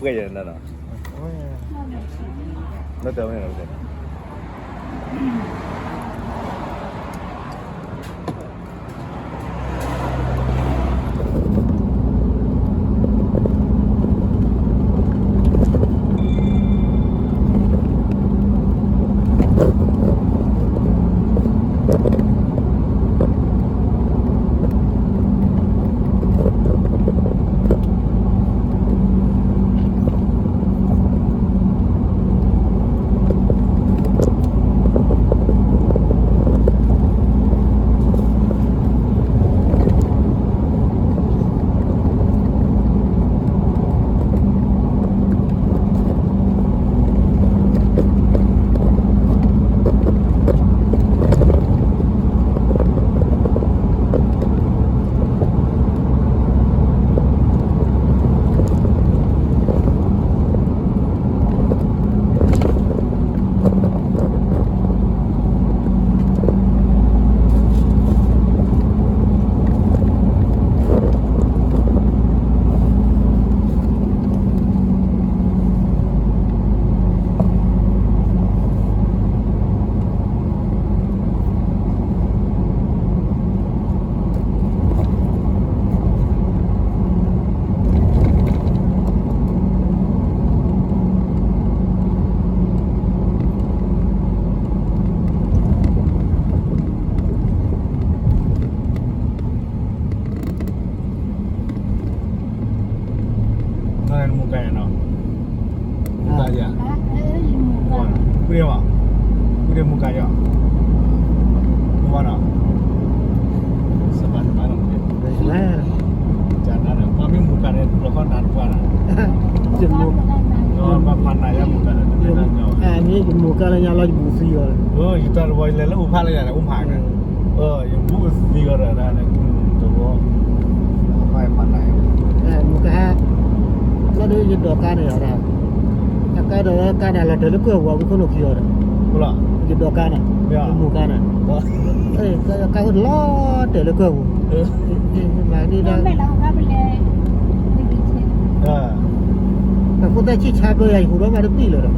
ปื่อยอย่างนั้นเหรอแล้วเจอไม่เหรอเด็กนั่นมุกไก่เนาะมุกไก่ยังกูเรียกว่ากูเรียกมุกไก่ยังมุกว่าเนาะสบายเนาะจานนั้นว่ามีมุกไก่เนี่ยเราก็นานกว่านะจมูกก็มาพันไหนมุกไก่เนี่ยไม่ได้เนาะนี่จมูกอะไรอย่างเราบูฟีอ่ะอยู่ตอนวัยเลยแล้วอุ้มผ้าอะไรอย่างอุ้มห่างกันยังบูฟีก็ได้นะเนี่ยตัวไม่พันไหนมุกฮะแล้วดูยึดดอกกันเนี่ยนะก็ดอกกันเนี่ยเราเดินก็ว่าบุคคลขี้อ่ะกูล่ะยึดดอกกันเนี่ยมุกกันเนี่ยก็ล้อเดินก็มาดีนะแต่คนได้ชี้ชักก็ยังหัวมาได้ปีเลยนะ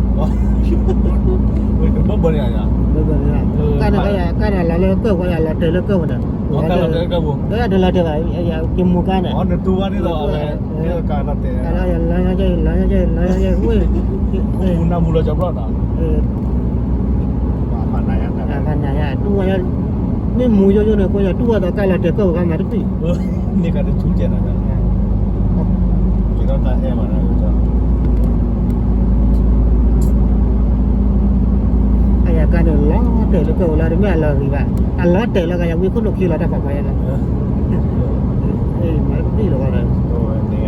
บ่บ่เนี่ยบ่บ่เนี่ยกันเราเลยก็ว่าเราเดินก็ว่าเนี่ยกันเราเดินก็บ่เดินเราเดินไอ้จมูกกันเนี่ยตัวนี่เราอะไรนี่การนัดเตะอะไรอุ้ยมุนน้ำมุนเราจะรอดอ่ะผ่านไหนอ่ะผ่านไหนอ่ะตัวนี่หมูเยอะๆเนี่ยก็จะตัวต่อกันเราเดินก็ว่ามาได้ปีนี่ก็จะชุ่มเย็นอ่ะกินแล้วตาแห้งมาแล้วจ้ะกันล้อเตะแล้วก็เราไม่เอาเลยว่าล้อเตะแล้วก็ยังมีคนลุกขี้เราได้ฝักไว้นะไม่ดีหรอกอะไรโอ้ยนี่ไง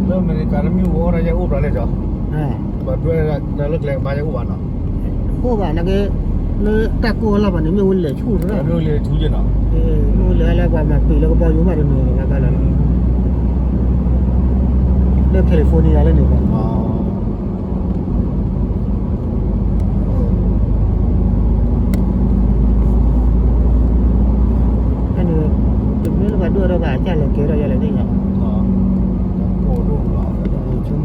เริ่มในการมีวัวอะไรจะอุ้มอะไรจ้ะบัดด้วยเราเลิกแรงมาจะอุ้มเนาะโอ้บ้านนั่นก็เลยตะโกนแล้วบ้านนี้ไม่วุ่นเลยชู้เลยไม่เลยชู้จริงเนาะนู่นเลยแล้วว่ามาปีแล้วก็บอกอยู่มาเดินหนึ่งแล้วก็แล้วเรื่องแคลิฟอร์เนียแล้วหนึ่งอ๋ออันนี้จุดนี้เราด้วยเราแบบจ้าเราเกเราอะไรนี่ไงอ๋อโอ้ดูหล่อชุ่ม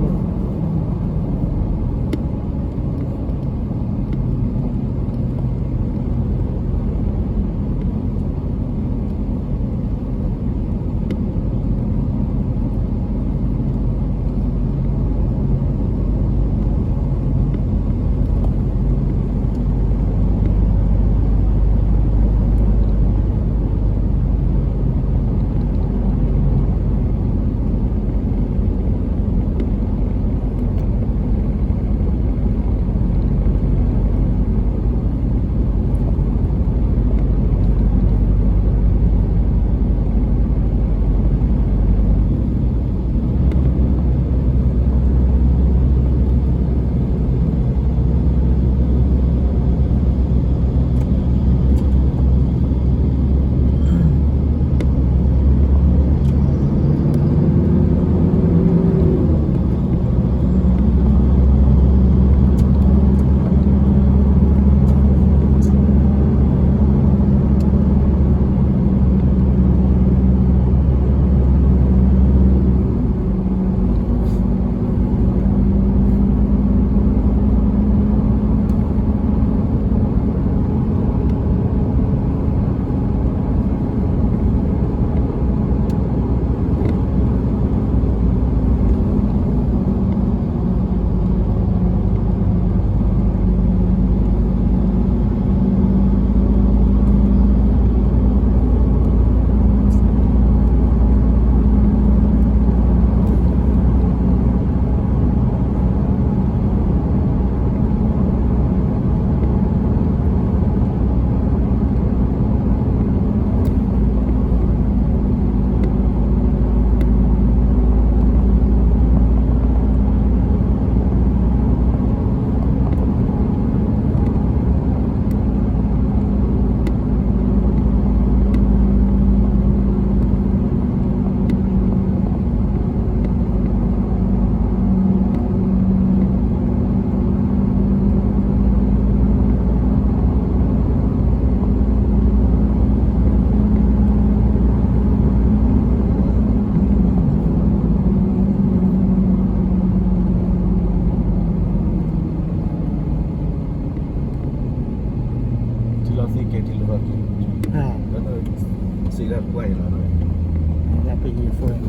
phone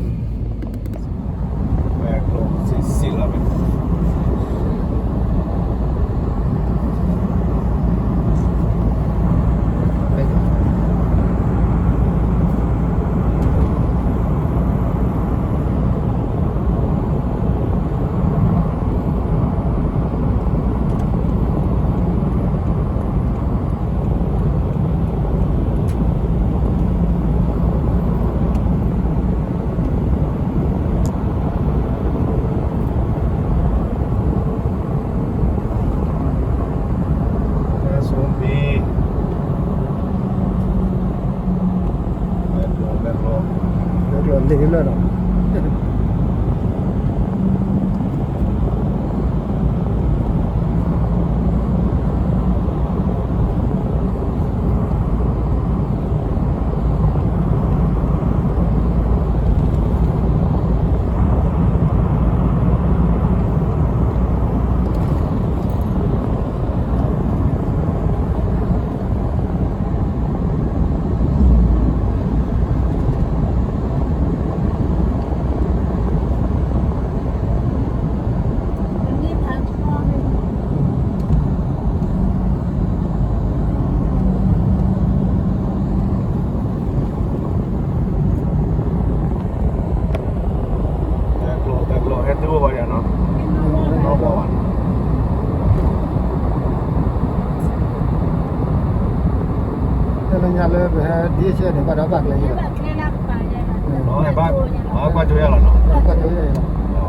แบกลงสิละเป็น ไปก่อน สูงปีแบกลง เดี๋ยวหล่นเหลวแล้วเนาะ วันนี้พักพ่อเลย แบกลงเฮ็ดดูบ่อย่างเนาะ เป็นมาว่า เอาบ่วัน แต่ละอย่างเลยแบบดีเช่นเนี่ยก็รับบัตรเลย ที่ เนี่ย แบบแค่รับไปเลยนะ น้องไอ้บ้านอ๋อกว่าจะเอาเนาะ รับบัตรเลย อ๋อ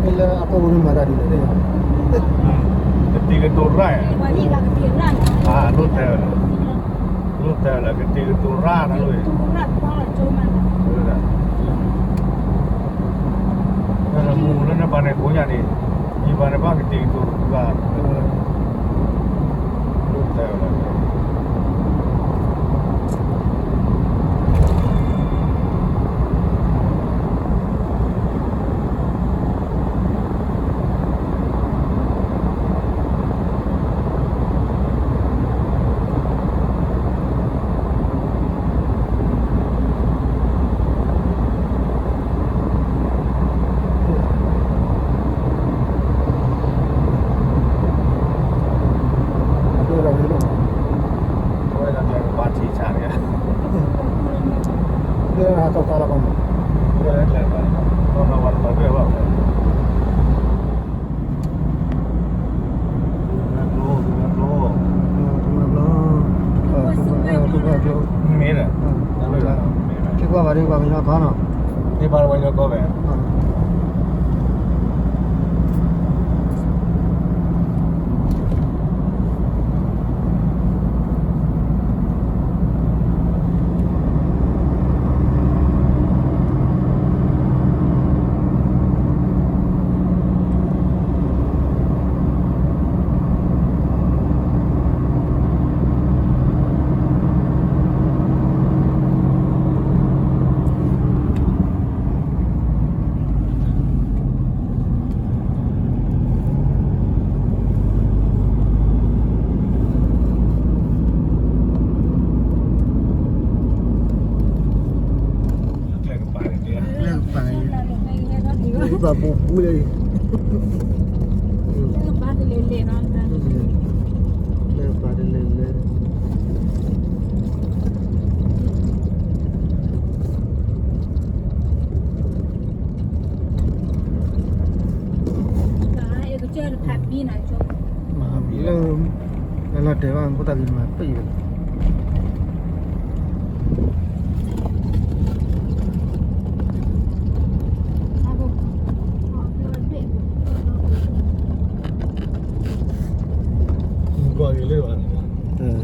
นี่เลยเอาตัวนี้มาได้ดีเลย จะตีกันตัวไร วันนี้เราเปลี่ยนร้าน รุ่นแต่ละก็ตีกันตัวร่านะเลย ตู้รับพ่อโจมัน นั่นมูแล้วนะบ้านในกูอย่างนี้มีบ้านในบ้านก็ตีกันตัวร่ารุ่นแต่ละ ตัวเราเนี่ย โอ้ยทำยังบ้านชี้ชาเนี่ย เรื่องหาตัวเราบ้าง เพื่อให้แหลกไปต้องระวังมาด้วยว่าแบกโล ถูก มีเลยนั่นเลยมีไหม คิดว่าวันนี้ว่ามีน้อยก้อนเนาะ ที่บ้านวันยก็แบบ เล่นไปเนี่ย เรื่องไป เราลงไปแค่นั้นดีว่า แบบบุกเลย เรื่องบ้านเล่นๆเนาะ เรื่องไปเล่นเลย ตายก็เจอผักบีหน่อยโจ มาเริ่มแล้วเดี๋ยวมันก็ตัดมาปีเลย ครับผมขอเดินเบรก ก็อยู่เรื่อยวัน เออ